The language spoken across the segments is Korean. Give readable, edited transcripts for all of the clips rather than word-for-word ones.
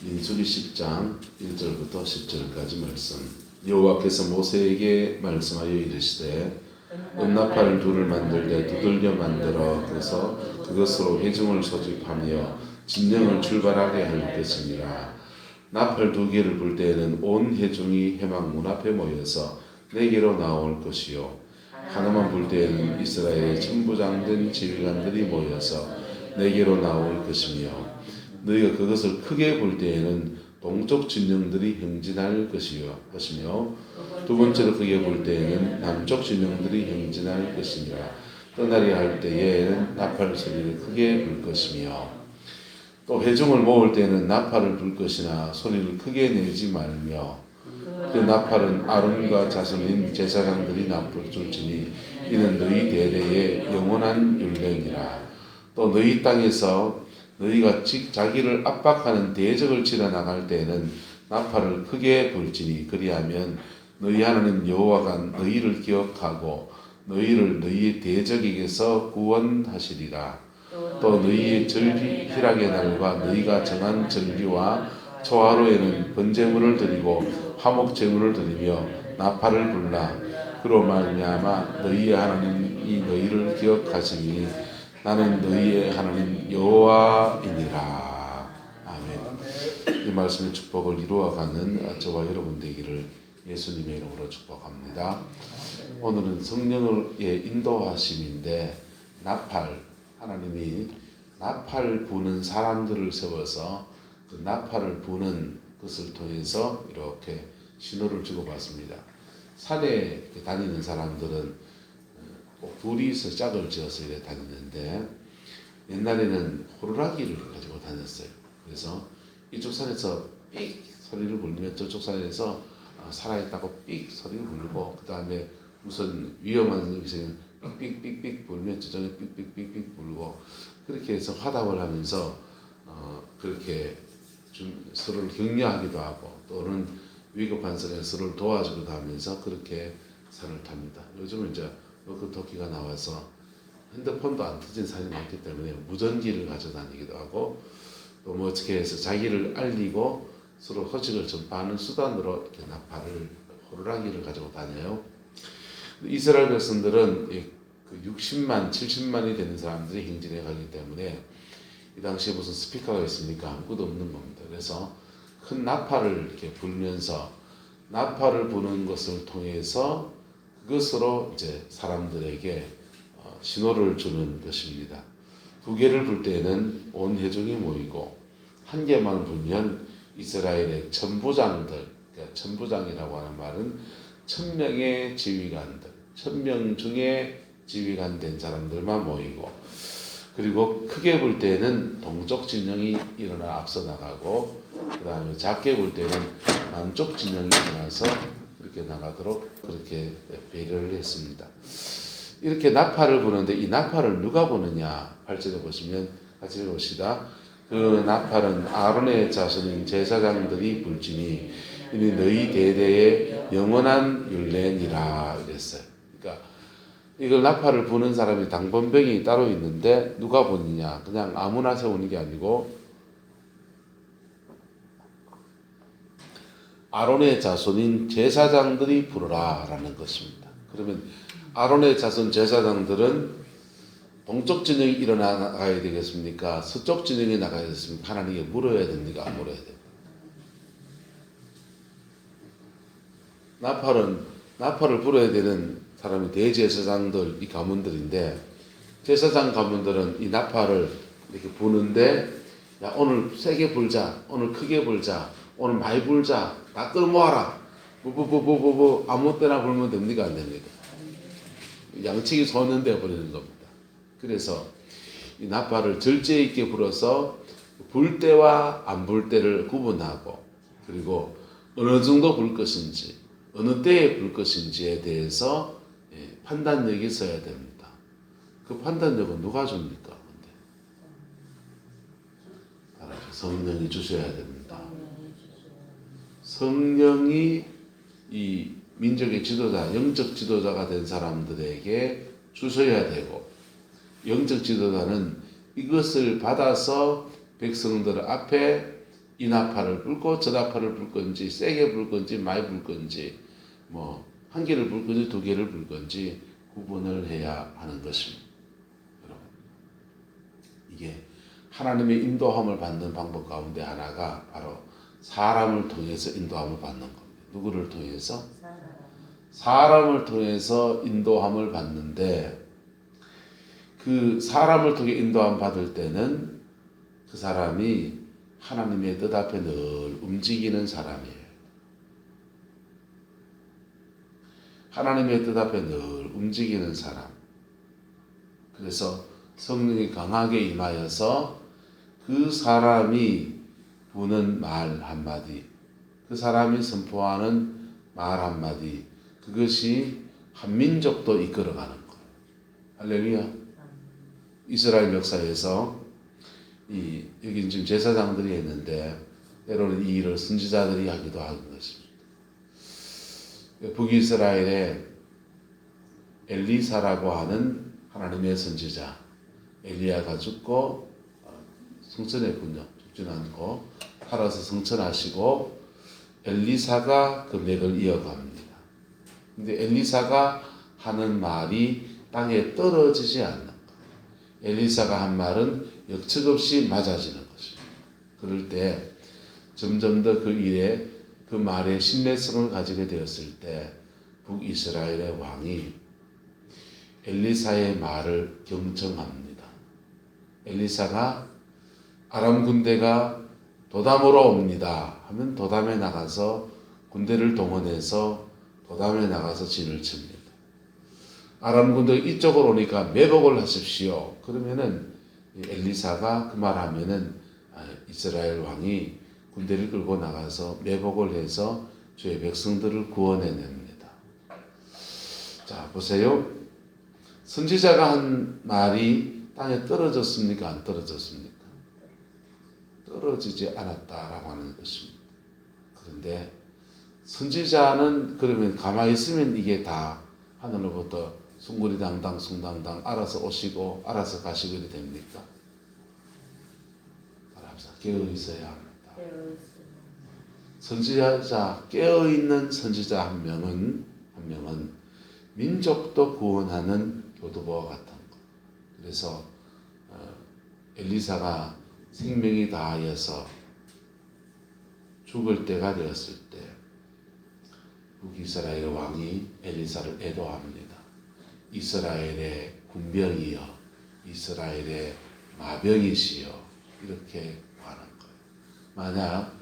민수기 10장 1절부터 10절까지 말씀. 여호와께서 모세에게 말씀하여 이르시되 은나팔 둘을 만들되 두들겨 만들어 그래서 그것으로 회중을 소집하며 진영을 출발하게 할 것이니라. 나팔 두 개를 불 때에는 온 회중이 회막 문 앞에 모여서 내게로 나올 것이요 하나만 불 때에는 이스라엘의 천부장된 지휘관들이 모여서 내게로 나올 것이며 너희가 그것을 크게 볼 때에는 동쪽 진영들이 행진할 것이며 두 번째로 크게 볼 때에는 남쪽 진영들이 행진할 것이니라. 떠나려 할 때에는 나팔 소리를 크게 불 것이며 또 회중을 모을 때에는 나팔을 불 것이나 소리를 크게 내지 말며 그 나팔은 아론과 자손인 제사장들이 나팔을 줄지니 이는 너희 대대의 영원한 율례니라. 또 너희 땅에서 너희가 자기를 압박하는 대적을 치러 나갈 때에는 나팔을 크게 불지니 그리하면 너희 하나님 여호와가 너희를 기억하고 너희를 너희의 대적에게서 구원하시리라. 또 너희의 절기 희락의 날과 너희가 정한 절기와 초하루에는 번제물을 드리고 화목 제물을 드리며 나팔을 불라. 그로 말미암아 너희의 하나님이 너희를 기억하시니 나는 너희의 하나님 여호와이니라. 아멘. 이 말씀의 축복을 이루어가는 저와 여러분 되기를 예수님의 이름으로 축복합니다. 오늘은 성령의 인도하심인데 나팔, 하나님이 나팔 부는 사람들을 세워서 그 나팔을 부는 것을 통해서 이렇게 신호를 주고받습니다. 산에 다니는 사람들은 둘이서 짝을 지어서 이렇게 다니는데 옛날에는 호루라기를 가지고 다녔어요. 그래서 이쪽 산에서 삑 소리를 부르면 저쪽 산에서 살아있다고 삑 소리를 부르고 그 다음에 무슨 위험한 것이 삑삑삑삑 불면 저쪽에 삑삑삑삑 불고 그렇게 해서 화답을 하면서 그렇게 좀 서로를 격려하기도 하고 또는 위급한 상황에 서로를 도와주기도 하면서 그렇게 산을 탑니다. 요즘은 이제 워크토키가 나와서 핸드폰도 안 터진 산이 많기 때문에 무전기를 가져다니기도 하고 또 뭐 어떻게 해서 자기를 알리고 서로 허식을 전파하는 수단으로 이렇게 나팔을 호루라기를 가지고 다녀요. 이스라엘 백성들은 그 60만, 70만이 되는 사람들이 행진해 가기 때문에 이 당시에 무슨 스피커가 있습니까? 아무것도 없는 겁니다. 그래서 큰 나팔을 이렇게 불면서 나팔을 부는 것을 통해서 그것으로 이제 사람들에게 신호를 주는 것입니다. 두 개를 불 때는 온 회중이 모이고 한 개만 불면 이스라엘의 천부장들, 그러니까 천부장이라고 하는 말은 1000명의 지휘관들, 1000명 중에 지휘관 된 사람들만 모이고 그리고 크게 불 때는 동쪽 진영이 일어나 앞서 나가고 그 다음에 작게 불 때는 남쪽 진영이 일어나서 그렇게 나가도록 그렇게 배려를 했습니다. 이렇게 나팔을 부는데 이 나팔을 누가 부느냐 8절에 보시면 같이 봅시다. 그 나팔은 아론의 자손인 제사장들이 불지니 이는 너희 대대의 영원한 율례니라 이랬어요. 그러니까 이걸 나팔을 부는 사람이 당번병이 따로 있는데 누가 부느냐 그냥 아무나 세우는 게 아니고 아론의 자손인 제사장들이 부르라 라는 것입니다. 그러면 아론의 자손 제사장들은 동쪽 진영이 일어나가야 되겠습니까? 서쪽 진영이 나가야 되겠습니까? 하나님께 물어야 됩니까? 안 물어야 됩니까? 나팔을 불어야 되는 사람이 대제사장들, 이 가문들인데 제사장 가문들은 이 나팔을 이렇게 부는데 야 오늘 세게 불자, 오늘 크게 불자, 오늘 많이 불자, 다 끌어모아라. 부부부부부부 아무 때나 불면 됩니까? 안 됩니까? 양측이 소년되어 버리는 겁니다. 그래서 이 나팔을 절제 있게 불어서 불 때와 안 불 때를 구분하고 그리고 어느 정도 불 것인지 어느 때에 불 것인지에 대해서 판단력이 있어야 됩니다. 그 판단력은 누가 줍니까? 성령이 주셔야 됩니다. 성령이 이 민족의 지도자, 영적 지도자가 된 사람들에게 주셔야 되고 영적 지도자는 이것을 받아서 백성들 앞에 이 나팔을 불고 저 나팔을 불 건지 세게 불 건지 많이 불 건지 뭐 한 개를 불 건지 두 개를 불 건지 구분을 해야 하는 것입니다. 여러분, 이게 하나님의 인도함을 받는 방법 가운데 하나가 바로 사람을 통해서 인도함을 받는 겁니다. 누구를 통해서? 사람을 통해서 인도함을 받는데 그 사람을 통해 인도함 받을 때는 그 사람이 하나님의 뜻 앞에 늘 움직이는 사람이에요. 하나님의 뜻 앞에 늘 움직이는 사람. 그래서 성령이 강하게 임하여서 그 사람이 부는 말 한마디, 그 사람이 선포하는 말 한마디, 그것이 한 민족도 이끌어가는 거예요. 할렐루야. 이스라엘 역사에서 여기 지금 제사장들이 했는데 때로는 이 일을 선지자들이 하기도 하는 것입니다. 북이스라엘에 엘리사라고 하는 하나님의 선지자, 엘리야가 죽고 성천했군요. 죽지는 않고 살아서 성천하시고 엘리사가 그 맥을 이어갑니다. 근데 엘리사가 하는 말이 땅에 떨어지지 않는 거예요. 엘리사가 한 말은 역측 없이 맞아지는 것입니다. 그럴 때 점점 더 그 일에 그 말에 신뢰성을 가지게 되었을 때 북이스라엘의 왕이 엘리사의 말을 경청합니다. 엘리사가 아람 군대가 도담으로 옵니다 하면 도담에 나가서 군대를 동원해서 도담에 나가서 진을 칩니다. 아람 군대 이쪽으로 오니까 매복을 하십시오. 그러면은 엘리사가 그 말하면은 이스라엘 왕이 군대를 끌고 나가서 매복을 해서 주의 백성들을 구원해냅니다. 자, 보세요. 선지자가 한 말이 땅에 떨어졌습니까? 안 떨어졌습니까? 떨어지지 않았다라고 하는 것입니다. 그런데 선지자는 그러면 가만히 있으면 이게 다 하늘로부터 숭구리당당 숭당당 알아서 오시고 알아서 가시고 이래 됩니까? 깨어 있어야 합니다. 선지자, 깨어있는 선지자 한 명은 민족도 구원하는 교두보와 같은 것. 그래서 엘리사가 생명이 다하여서 죽을 때가 되었을 때 북이스라엘 왕이 엘리사를 애도합니다. 이스라엘의 군병이여, 이스라엘의 마병이시여, 이렇게 하는 거예요. 만약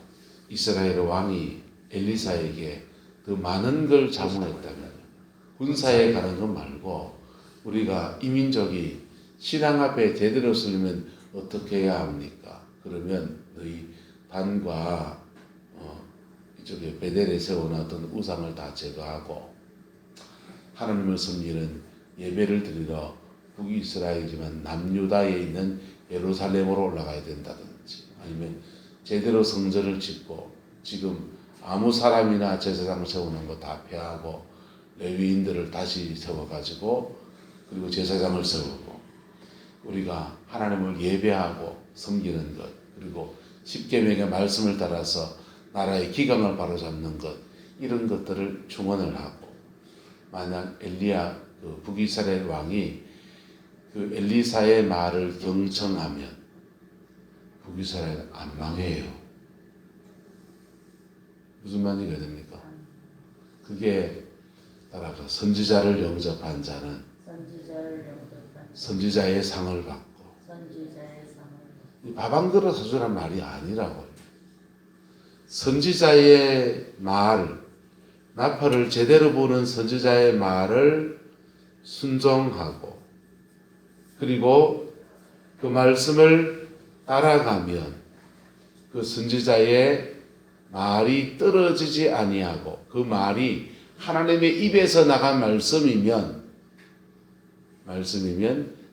이스라엘 왕이 엘리사에게 더 많은 걸 자문했다면 군사에 가는 것 말고 우리가 이민족이 신앙 앞에 제대로 서려면 어떻게 해야 합니까? 그러면 너희 단과 이쪽에 베델에 세워놨던 우상을 다 제거하고 하나님을 섬기는 예배를 드리러 북이스라엘이지만 남유다에 있는 예루살렘으로 올라가야 된다든지 아니면 제대로 성전을 짓고 지금 아무 사람이나 제사장을 세우는 거 다 폐하고 레위인들을 다시 세워가지고 그리고 제사장을 세우고 우리가 하나님을 예배하고 섬기는 것 그리고 십계명의 말씀을 따라서 나라의 기강을 바로잡는 것 이런 것들을 충원을 하고 만약 엘리야 그 북이스라엘 왕이 그 엘리사의 말을 경청하면 북이스라엘 안 망해요. 무슨 말인가 됩니까? 그게 따라서 선지자를 영접한 자는 선지자의 상을 받고 밥 한 그릇 사주란 말이 아니라고요. 선지자의 말, 나팔을 제대로 부는 선지자의 말을 순종하고 그리고 그 말씀을 따라가면 그 선지자의 말이 떨어지지 아니하고 그 말이 하나님의 입에서 나간 말씀이면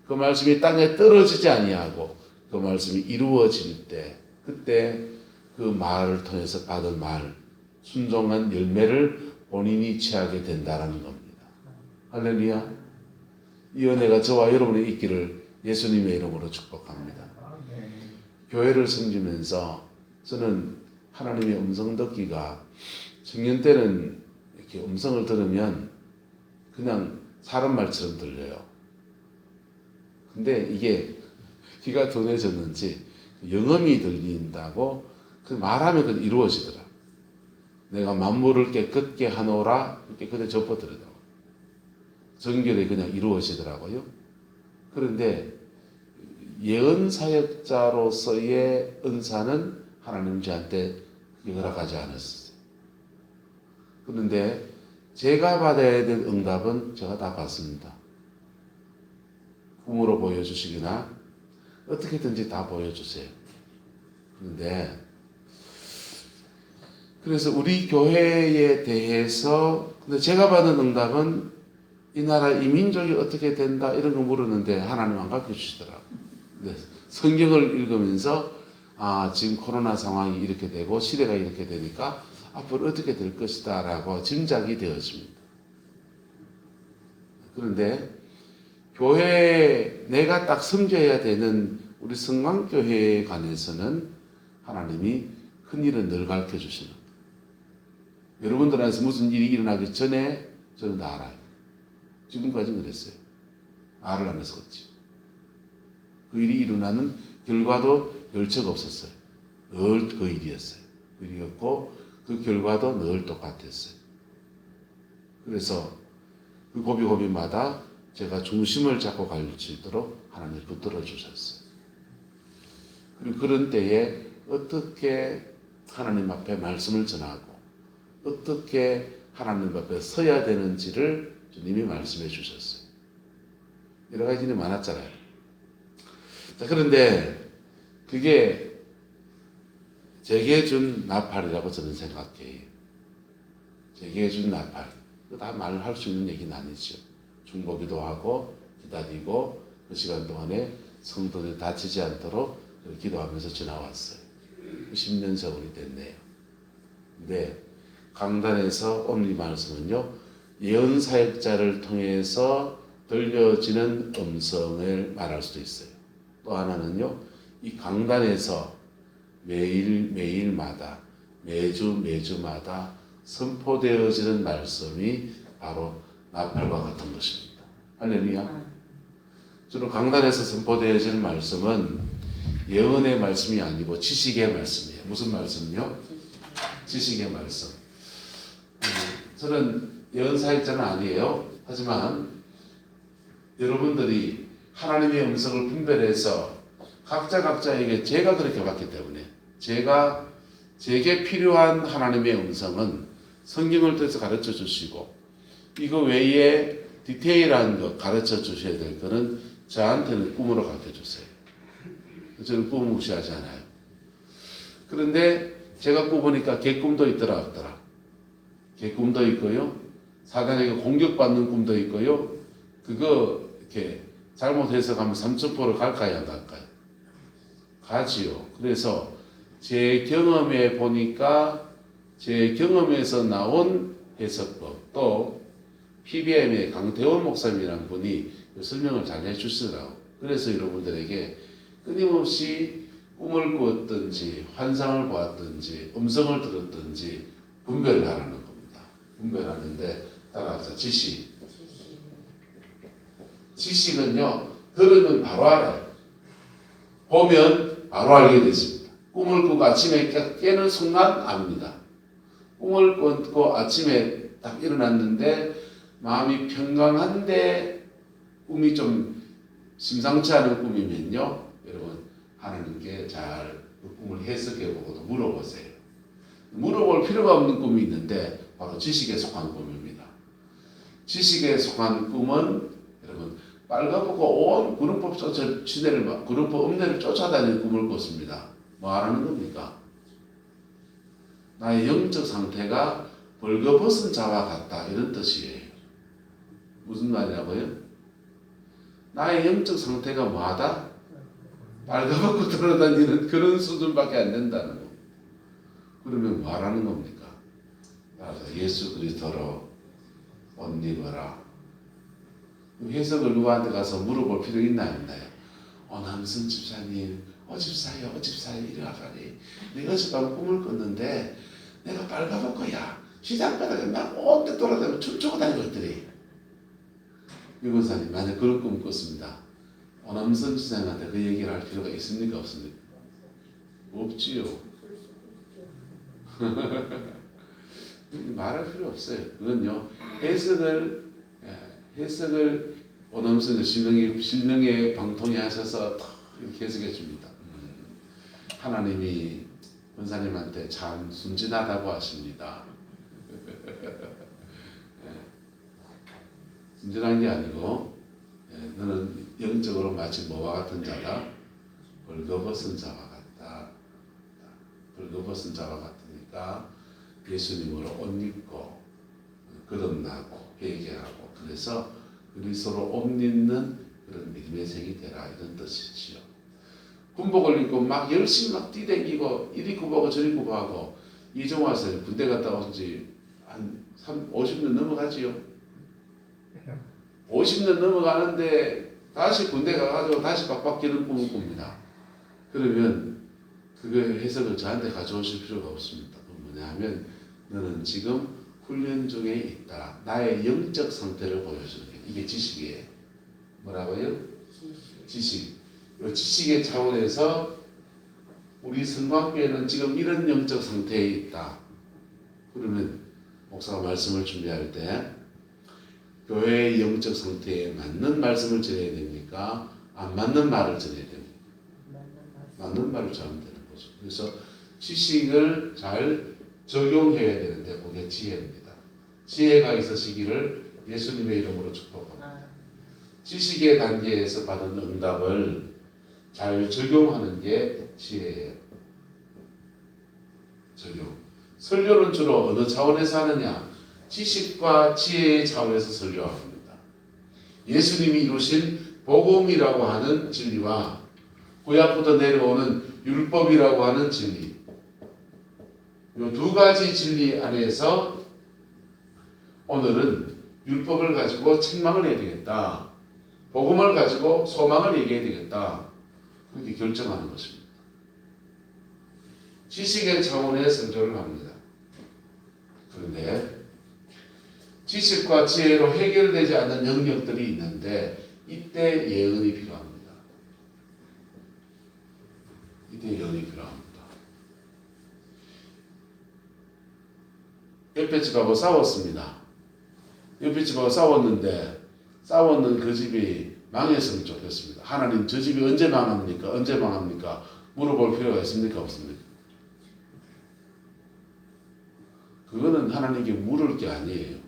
그 말씀이 땅에 떨어지지 아니하고 그 말씀이 이루어질 때 그때 그 말을 통해서 받은 말 순종한 열매를 본인이 취하게 된다는 겁니다. 할렐루야. 이 은혜가 저와 여러분의 있기를 예수님의 이름으로 축복합니다. 교회를 섬기면서 저는 하나님의 음성 듣기가 청년 때는 이렇게 음성을 들으면 그냥 사람 말처럼 들려요. 근데 이게 귀가 둔해졌는지 영음이 들린다고 그 말하면 그건 이루어지더라. 내가 만물을 깨끗게 하노라 깨끗하게 접어들더라고. 정결이 그냥 이루어지더라고요. 그런데 예언 사역자로서의 은사는 하나님 저한테 허락하지 않았어요. 그런데 제가 받아야 될 응답은 제가 다 받습니다. 꿈으로 보여주시거나 어떻게든지 다 보여주세요. 그런데 그래서 우리 교회에 대해서 근데 제가 받은 응답은 이 나라 이민족이 어떻게 된다 이런 거 물었는데 하나님 안 가르쳐 주시더라고요. 성경을 읽으면서 지금 코로나 상황이 이렇게 되고 시대가 이렇게 되니까 앞으로 어떻게 될 것이다 라고 짐작이 되었습니다. 그런데 교회 내가 딱 섬겨야 되는 우리 성광교회에 관해서는 하나님이 큰 일은 늘 가르쳐 주시는 거예요. 여러분들한테서 무슨 일이 일어나기 전에 저는 다 알아요. 지금까지 그랬어요. 알을 안 해서 그렇지. 그 일이 일어나는 결과도 열처가 없었어요. 늘 그 일이었어요. 그 일이었고 그 결과도 늘 똑같았어요. 그래서 그 고비고비마다 제가 중심을 잡고 갈 수 있도록 하나님이 붙들어 주셨어요. 그리고 그런 때에 어떻게 하나님 앞에 말씀을 전하고 어떻게 하나님 앞에 서야 되는지를 주님이 말씀해 주셨어요. 여러 가지 일이 많았잖아요. 자, 그런데 그게 제게 준 나팔이라고 저는 생각해요. 제게 준 나팔. 다 말할 수 있는 얘기는 아니죠. 중보기도 하고 기다리고 그 시간 동안에 성도들이 다치지 않도록 기도하면서 지나왔어요. 10년 세월이 됐네요. 근데 강단에서 오늘 이 말씀은요. 예언 사역자를 통해서 들려지는 음성을 말할 수도 있어요. 또 하나는요. 이 강단에서 매일마다 매주마다 선포되어지는 말씀이 바로 나팔과 같은 것입니다. 할렐루야. 주로 강단에서 선포되어지는 말씀은 예언의 말씀이 아니고 지식의 말씀이에요. 무슨 말씀이요? 지식의 말씀. 저는 예언 사역자는 아니에요. 하지만 여러분들이 하나님의 음성을 분별해서 각자에게 제가 그렇게 봤기 때문에 제게 필요한 하나님의 음성은 성경을 통해서 가르쳐 주시고 이거 외에 디테일한 거 가르쳐 주셔야 될 거는 저한테는 꿈으로 가르쳐 주세요. 저는 꿈을 무시하지 않아요. 그런데 제가 꾸보니까 개꿈도 있더라 없더라. 개꿈도 있고요. 사단에게 공격받는 꿈도 있고요. 그거 이렇게 잘못 해석하면 삼천포로 갈까요 안 갈까요? 가지요. 그래서 제 경험에 보니까 제 경험에서 나온 해석법 또 PBM의 강태원 목사님이라는 분이 설명을 잘 해주시더라고요. 그래서 여러분들에게 끊임없이 꿈을 꾸었든지 환상을 보았든지 음성을 들었든지 분별을 하라는 겁니다. 분별하는데 따라서 지식은요 들으면 바로 알아요. 보면 바로 알게 되십니다. 꿈을 꾸고 아침에 깨는 순간 압니다. 꿈을 꾸고 아침에 딱 일어났는데 마음이 평강한데 꿈이 좀 심상치 않은 꿈이면요 여러분 하나님께 잘 그 꿈을 해석해보고 또 물어보세요. 물어볼 필요가 없는 꿈이 있는데 바로 지식에 속한 꿈입니다. 지식에 속한 꿈은 여러분 빨가벗고 온 구름법 시대를 구름법 음내를 쫓아다니는 꿈을 꿨습니다. 뭐 하라는 겁니까? 나의 영적 상태가 벌거벗은 자와 같다 이런 뜻이에요. 무슨 말이라고요? 나의 영적 상태가 뭐하다? 빨가벗고 돌아다니는 그런 수준밖에 안 된다는 거. 그러면 뭐 하라는 겁니까? 예수 그리스도로 옷 입어라. 해석을 누구한테 가서 물어볼 필요 있나요? 없나요? 남선 집사님 오집사여 이리 와가니 내가 어젯밤 꿈을 꿨는데 내가 빨가벗고야 시장 바닥에 막 온데 돌아다니고 춤추고 다니고 있더니 유권사님 만약 그런 꿈을 꿨습니다. 오남선 지사님한테 그 얘기를 할 필요가 있습니까 없습니까? 없지요. 말할 필요 없어요. 그건요 해석을 오남선 신령의 방통에 하셔서 이렇게 해석해 줍니다. 하나님이 권사님한테 참 순진하다고 하십니다. 순진한 게 아니고 너는 영적으로 마치 뭐와 같은 자다? 벌거벗은 자와 같다. 벌거벗은 자와 같으니까 예수님으로 옷 입고 거듭나고 회개하고 그래서 그리스도로 옷 입는 그런 믿음의 생이 되라 이런 뜻이지요. 군복을 입고 막 열심히 막 뛰댕기고 이리 구보고 저리 구보하고 이종화 선생 군대 갔다 온 지 한 50년 넘어가지요. 50년 넘어가는데 다시 군대 가가지고 다시 빡빡기는 꿈을 꿉니다. 그러면 그 해석을 저한테 가져오실 필요가 없습니다. 뭐냐 하면 너는 지금 훈련 중에 있다. 나의 영적 상태를 보여주는 게 이게 지식이에요. 뭐라고요? 지식. 지식의 차원에서 우리 성곽교회는 지금 이런 영적 상태에 있다. 그러면 목사가 말씀을 준비할 때 교회의 영적 상태에 맞는 말씀을 전해야 됩니까? 안 맞는 말을 전해야 됩니까? 맞는 말을 전하면 되는 거죠. 그래서 지식을 잘 적용해야 되는데 그게 지혜입니다. 지혜가 있으시기를 예수님의 이름으로 축복합니다. 지식의 단계에서 받은 응답을 잘 적용하는 게 지혜예요. 적용. 설교는 주로 어느 차원에서 하느냐? 지식과 지혜의 차원에서 설교합니다. 예수님이 이루신 복음이라고 하는 진리와 구약부터 내려오는 율법이라고 하는 진리, 이 두 가지 진리 안에서 오늘은 율법을 가지고 책망을 해야 되겠다. 복음을 가지고 소망을 얘기해야 되겠다. 그렇게 결정하는 것입니다. 지식의 차원의 설교를 합니다. 그런데 지식과 지혜로 해결되지 않는 영역들이 있는데 이때 예언이 필요합니다. 이때 예언이 필요합니다. 옆에 집하고 싸웠습니다. 옆에 집하고 싸웠는 그 집이 망했으면 좋겠습니다. 하나님 저 집이 언제 망합니까? 언제 망합니까? 물어볼 필요가 있습니까? 없습니까? 그거는 하나님께 물을 게 아니에요.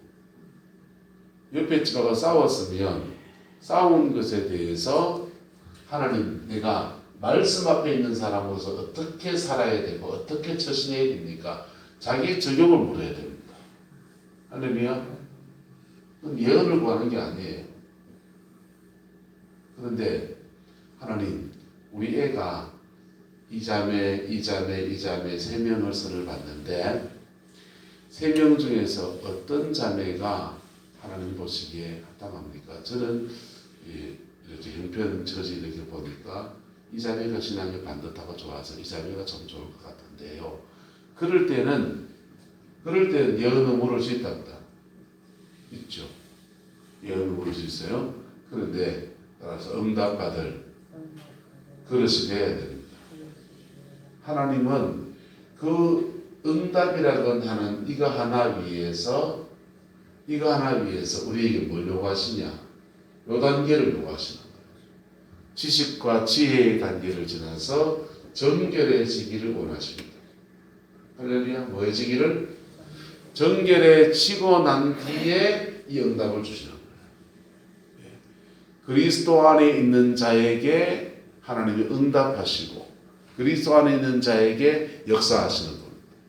옆에 집하고 싸웠으면 싸운 것에 대해서 하나님 내가 말씀 앞에 있는 사람으로서 어떻게 살아야 되고 어떻게 처신해야 됩니까? 자기의 적용을 물어야 됩니다. 할렐루야. 예언을 구하는 게 아니에요. 그런데 하나님 우리 애가 이 자매 세 명을 선을 받는데 3명 중에서 어떤 자매가 하나님 보시기에 합당합니까? 저는 이렇게 형편 처지 이렇게 보니까 이 자매가 신앙이 반듯하고 좋아서 이 자매가 좀 좋을 것 같은데요. 그럴 때는 예언을 물을 수 있답니다. 있죠. 예언을 물을 수 있어요. 그런데 따라서 응답받을 그릇이 되어야 됩니다. 하나님은 그 응답이라고 하는 이거 하나 위해서 우리에게 뭘 요구하시냐? 요 단계를 요구하시는 거예요. 지식과 지혜의 단계를 지나서 정결해지기를 원하십니다. 할렐루야. 뭐해지기를? 정결해지고 난 뒤에 이 응답을 주시는 거예요. 그리스도 안에 있는 자에게 하나님이 응답하시고 그리스도 안에 있는 자에게 역사하시는 겁니다.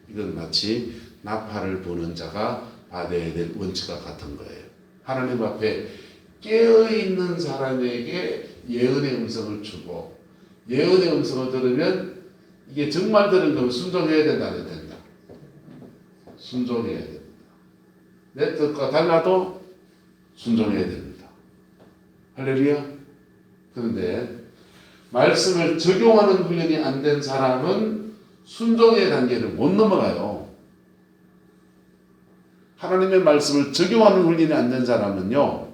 이건 마치 나팔을 부는 자가 받아야 될 원칙과 같은 거예요. 하나님 앞에 깨어있는 사람에게 예언의 음성을 주고 예언의 음성을 들으면 이게 정말 들은 거면 순종해야 된다 안 해야 된다? 순종해야 됩니다. 내 뜻과 달라도 순종해야 됩니다. 할렐루야. 그런데 말씀을 적용하는 훈련이 안 된 사람은 순종의 단계를 못 넘어가요. 하나님의 말씀을 적용하는 훈련이 안 된 사람은요,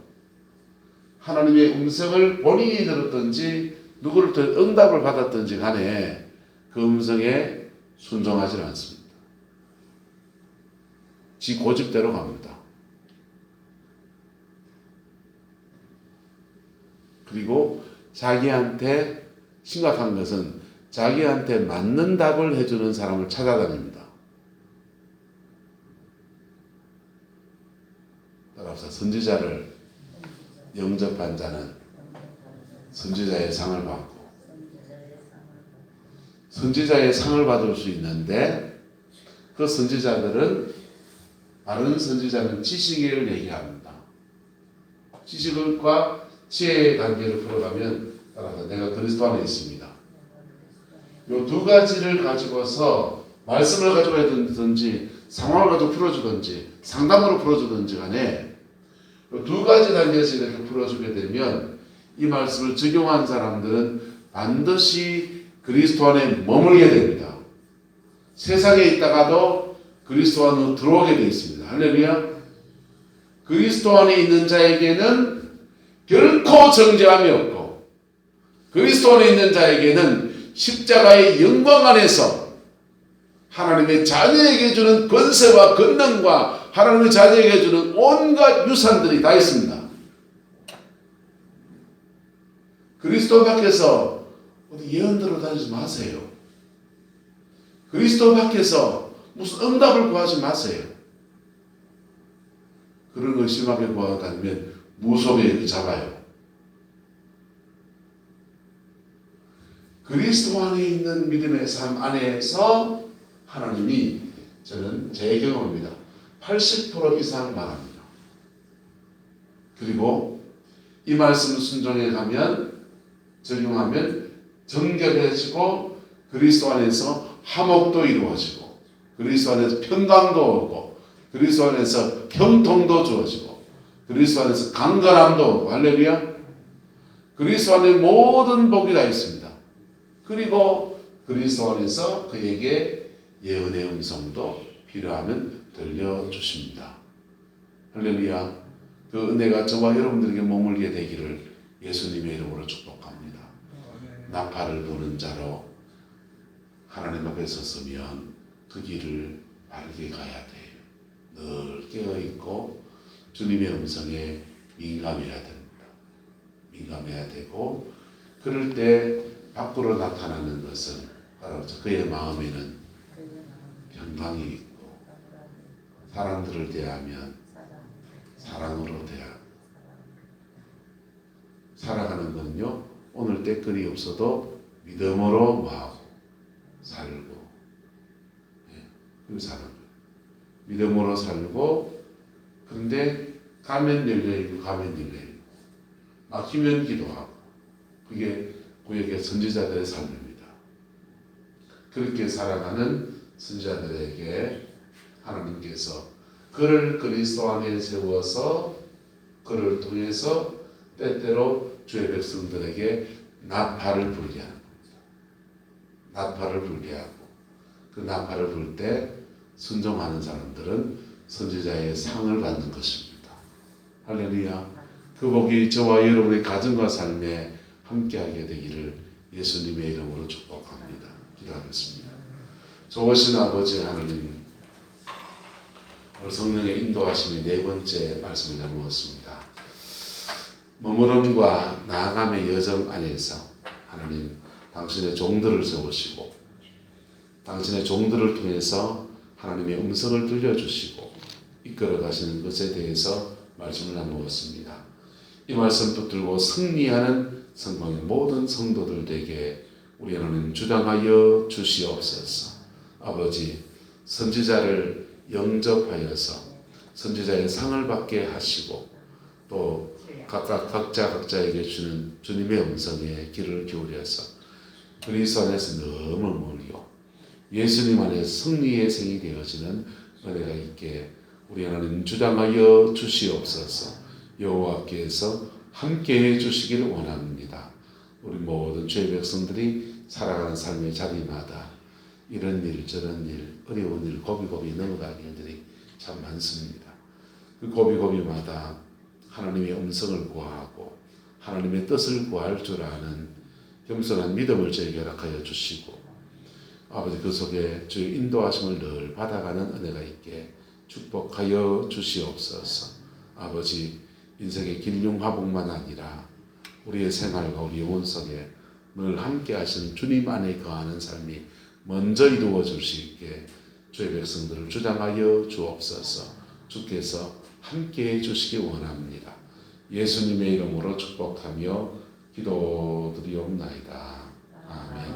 하나님의 음성을 본인이 들었든지 누구를 통해 응답을 받았든지 간에 그 음성에 순종하지 않습니다. 지 고집대로 갑니다. 그리고 자기한테 심각한 것은 자기한테 맞는 답을 해주는 사람을 찾아다닙니다. 따라서 선지자를 영접한 자는 선지자의 상을 받고 선지자의 상을 받을 수 있는데 그 선지자들은 다른 선지자는 지식을 얘기합니다. 지식과 지혜의 단계를 풀어가면 따라서 내가 그리스도 안에 있습니다. 이 두 가지를 가지고서 말씀을 가지고 해든지 상황을 가지고 풀어주든지 상담으로 풀어주든지 간에 두 가지 단계에서 이렇게 풀어주게 되면 이 말씀을 적용한 사람들은 반드시 그리스도 안에 머물게 됩니다. 세상에 있다가도 그리스도 안으로 들어오게 되어 있습니다. 할렐루야. 그리스도 안에 있는 자에게는 결코 정죄함이 없고 그리스도 안에 있는 자에게는 십자가의 영광 안에서 하나님의 자녀에게 주는 권세와 권능과 하나님의 자녀에게 주는 온갖 유산들이 다 있습니다. 그리스도 밖에서 어디 예언 들어 다니지 마세요. 그리스도 밖에서 무슨 응답을 구하지 마세요. 그런 걸 심하게 구하고 다니면 무속에 잡아요. 그리스도 안에 있는 믿음의 삶 안에서 하나님이 저는 제 경험입니다. 80% 이상 말합니다. 그리고 이 말씀 순종해 가면 적용하면 정결해지고 그리스도 안에서 화목도 이루어지고 그리스도 안에서 평강도 오고 그리스도 안에서 형통도 주어지고 그리스도 안에서 강건함도 오고 할렐루야. 그리스도 안에 모든 복이 다 있습니다. 그리고 그리스도 안에서 그에게 예언의 음성도 필요하면 들려주십니다. 할렐루야. 그 은혜가 저와 여러분들에게 머물게 되기를 예수님의 이름으로 축복합니다. 나팔을 부는 자로 하나님 앞에 섰으면 그 길을 바르게 가야 돼요. 늘 깨어있고 주님의 음성에 민감해야 됩니다. 민감해야 되고 그럴 때 밖으로 나타나는 것은 바로 그의 마음에는 평강이 있고 사람들을 대하면 사랑으로 살아가는 건요 오늘 때거리 없어도 믿음으로 뭐하고 살고 그리고 사는 거예요. 믿음으로 살고 그런데 가면 열려있고 가면 열려있고 막히면 기도하고 그게 구약의 선지자들의 삶입니다. 그렇게 살아가는 선지자들에게 하나님께서 그를 그리스도 안에 세워서 그를 통해서 때때로 주의 백성들에게 나팔을 불게 하는 겁니다. 나팔을 불게 하고 그 나팔을 불 때 순종하는 사람들은 선지자의 상을 받는 것입니다. 할렐루야. 그 복이 저와 여러분의 가정과 삶에 함께하게 되기를 예수님의 이름으로 축복합니다. 기도하겠습니다. 좋으신 아버지 하나님, 오늘 성령의 인도하심의 네 번째 말씀을 나누었습니다. 머무름과 나아감의 여정 안에서 하나님 당신의 종들을 세우시고 당신의 종들을 통해서 하나님의 음성을 들려주시고 이끌어 가시는 것에 대해서 말씀을 나누었습니다. 이 말씀 붙들고 승리하는 성공의 모든 성도들에게 우리 하나님 주장하여 주시옵소서. 아버지, 선지자를 영접하여서 선지자의 상을 받게 하시고 또 각자에게 주는 주님의 음성에 귀를 기울여서 그리스도 안에서 너무 멀리요 예수님 안에서 승리의 생이 되어지는 은혜가 있게 우리 하나님 주장하여 주시옵소서. 여호와께서 함께해 주시기를 원합니다. 우리 모든 죄의 백성들이 살아가는 삶의 자리마다 이런 일 저런 일 어려운 일 고비고비 넘어가는 일들이 참 많습니다. 그 고비고비마다 하나님의 음성을 구하고 하나님의 뜻을 구할 줄 아는 겸손한 믿음을 저에게 허락하여 주시고 아버지 그 속에 주의 인도하심을 늘 받아가는 은혜가 있게 축복하여 주시옵소서. 아버지 인생의 길흉화복만 아니라 우리의 생활과 우리 영혼 속에 늘 함께 하시는 주님 안에 거하는 삶이 먼저 이루어질 수 있게 주의 백성들을 주장하여 주옵소서. 주께서 함께해 주시기 원합니다. 예수님의 이름으로 축복하며 기도드리옵나이다. 아멘.